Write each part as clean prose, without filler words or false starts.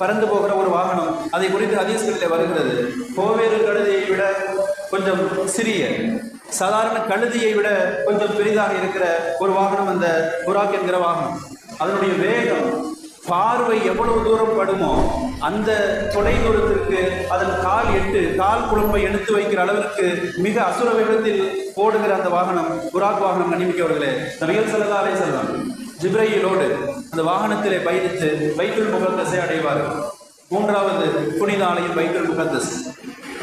பறந்து போகிற ஒரு வாகனம். அதை குறித்து ஹதீஸ்களிலே வருகிறது. கோவேறு கழுதையை விட கொஞ்சம் சிறிய, சாதாரண கழுதியை விட கொஞ்சம் பெரிதாக இருக்கிற ஒரு வாகனம் அந்த புராக் என்கிற வாகனம். அதனுடைய வேகம், பார்வை எவ்வளவு தூரம் படுமோ அந்த தொலை தூரத்திற்கு அதன் கால் குழம்பை எடுத்து வைக்கிற அளவிற்கு மிக அசுர வேகத்தில் ஓடுகிற அந்த வாகனம் புராக் வாகனம். கண்ணிமிக்கவர்களே, நபிகள் ஸல்லல்லாஹு அலைஹி வஸல்லம் ஜிப்ரீலோடு அந்த வாகனத்திலே பயணித்து பைத்துல் முகத்தஸை அடைவார்கள். மூன்றாவது புனித ஆலயம் பைத்துல் முகத்தஸ்.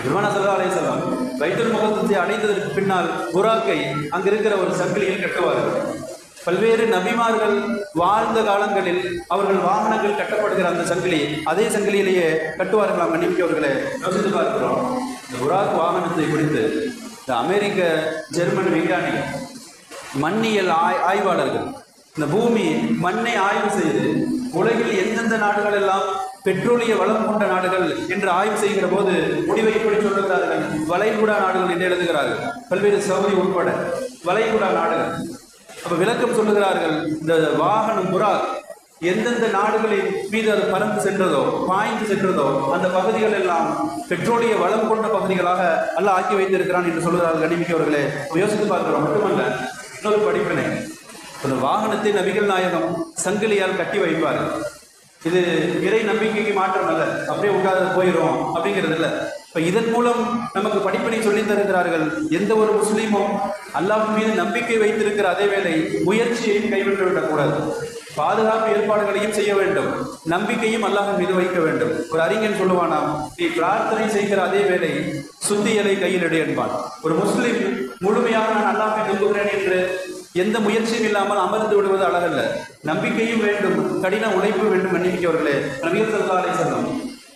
பெருமானார் ஸல்லல்லாஹு அலைஹி வஸல்லம் பைத்துல் முகத்தஸை அடைந்ததற்கு பின்னால் புராக்கை அங்கிருக்கிற ஒரு சங்கிலியில் கட்டுவார்கள். பல்வேறு நபிமார்கள் வாழ்ந்த காலங்களில் அவர்கள் வாகனங்கள் கட்டப்படுகிற அந்த சங்கிலி, அதே சங்கிலியிலேயே கட்டுவார்களாம். கண்ணிமிக்கவர்களே, யோசித்து பார்க்கிறோம். இந்த புராக் வாகனத்தை குறித்து இந்த அமெரிக்க ஜெர்மன் விஞ்ஞானிகள், மண்ணியல் ஆய்வாளர்கள் இந்த பூமி மண்ணை ஆய்வு செய்து உலகில் எந்தெந்த நாடுகள் எல்லாம் பெட்ரோலிய வளம் கொண்ட நாடுகள் என்று ஆய்வு செய்கிற போது முடிவை எப்படி சொல்லுகிறார்கள்? வளைகுடா நாடுகள் என்று எழுதுகிறார்கள். பல்வேறு சவுதி உட்பட வளைகுடா நாடுகள். அப்ப விளக்கம் சொல்லுகிறார்கள், இந்த வாகனம் புராக் எந்தெந்த நாடுகளின் மீது அது பறந்து சென்றதோ, பாய்ந்து சென்றதோ, அந்த பகுதிகள் எல்லாம் பெட்ரோலிய வளம் கொண்ட பகுதிகளாக அல்லாஹ் ஆக்கி வைத்திருக்கிறான் என்று சொல்லுகிறார்கள். கண்ணிமிக்கவர்களே, யோசித்து பார்க்கிறோம். மட்டுமல்ல, இன்னொரு படிப்பினை, அந்த வாகனத்தை நபிகள் நாயகம் சங்கிலியால் கட்டி வைப்பார்கள். இது இறை நம்பிக்கைக்கு மாற்றம் அல்ல, அப்படியே உட்கார்ந்து போயிடும் அப்படிங்கிறது இல்லை. இப்போ இதன் மூலம் நமக்கு படிப்பினை சொல்லித் தருகிறார்கள். எந்த ஒரு முஸ்லீமும் அல்லாஹ் மீது நம்பிக்கை வைத்திருக்கிற அதே வேளை முயற்சியையும் கைவிட்டு விடக்கூடாது. பாதுகாப்பு ஏற்பாடுகளையும் செய்ய வேண்டும், நம்பிக்கையும் அல்லாஹ் மீது வைக்க வேண்டும். ஒரு அறிஞன் சொல்லுவானாம், நீ பிரார்த்தனை செய்கிற அதே வேளை சுத்தியலை கையில் எடு என்பான். ஒரு முஸ்லீம் முழுமையாக நான் அல்லாஹ்வை நம்புகிறேன் என்று எந்த முயற்சியும் இல்லாமல் அமர்ந்து விடுவது அழகல்ல. நம்பிக்கையும் வேண்டும், கடின உழைப்பு வேண்டும். மன்னிக்கவர்களே, நபிகள் ஸல்லல்லாஹு அலைஹி வஸல்லம்